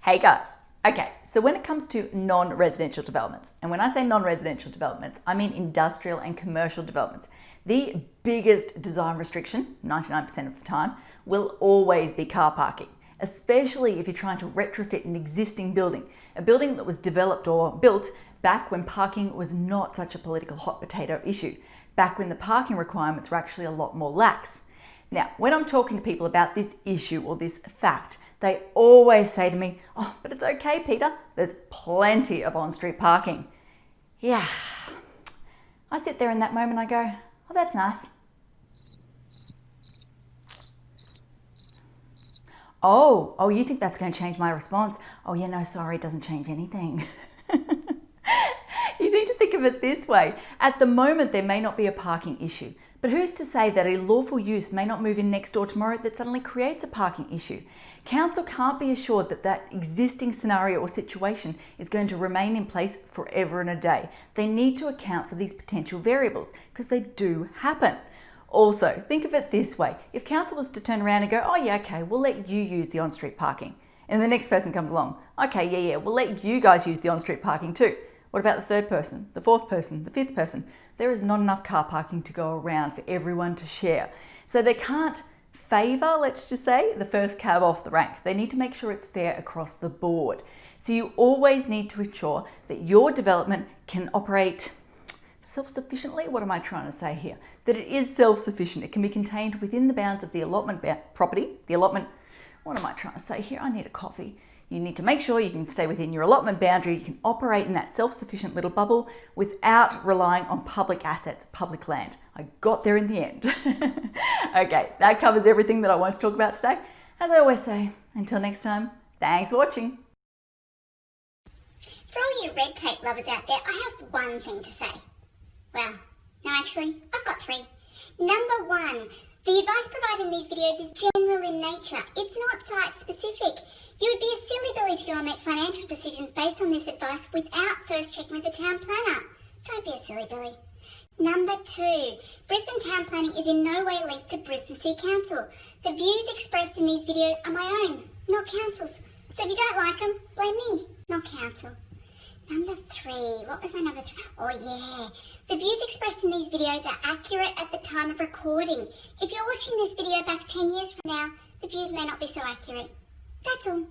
Hey guys. Okay, so when it comes to non-residential developments, and when I say non-residential developments, I mean industrial and commercial developments, the biggest design restriction, 99% of the time, will always be car parking, especially if you're trying to retrofit an existing building, a building that was developed or built back when parking was not such a political hot potato issue, back when the parking requirements were actually a lot more lax. Now, when I'm talking to people about this issue or this fact, they always say to me, oh, but it's okay, Peter, there's plenty of on-street parking. Yeah, I sit there in that moment, I go, oh, that's nice. Oh, you think that's going to change my response? Oh yeah, no, sorry, it doesn't change anything. You need to think of it this way. At the moment, there may not be a parking issue, but who's to say that a lawful use may not move in next door tomorrow that suddenly creates a parking issue? Council can't be assured that that existing scenario or situation is going to remain in place forever and a day. They need to account for these potential variables because they do happen. Also, think of it this way. If council was to turn around and go, oh yeah, okay, we'll let you use the on-street parking. And the next person comes along, okay, yeah, we'll let you guys use the on-street parking too. What about the third person, the fourth person, the fifth person? There is not enough car parking to go around for everyone to share. So they can't favour, let's just say, the first cab off the rank. They need to make sure it's fair across the board. So you always need to ensure that your development can operate self-sufficiently. What am I trying to say here? That it is self-sufficient. It can be contained within the bounds of the allotment property. What am I trying to say here? I need a coffee. You need to make sure you can stay within your allotment boundary. You can operate in that self-sufficient little bubble without relying on public assets, public land. I got there in the end. Okay, that covers everything that I want to talk about today. As I always say, until next time, thanks for watching. For all you red tape lovers out there, I have one thing to say. Well, no, actually, I've got three. Number one, the advice provided in these videos is general in nature. It's not site-specific. You would be a silly Billy to go and make financial decisions based on this advice without first checking with the town planner. Don't be a silly Billy. Number two, Brisbane town planning is in no way linked to Brisbane City Council. The views expressed in these videos are my own, not council's. So if you don't like them, blame me, not council. Number three, what was my number three? Oh yeah, the views expressed in these videos are accurate at the time of recording. If you're watching this video back 10 years from now, the views may not be so accurate. That's all.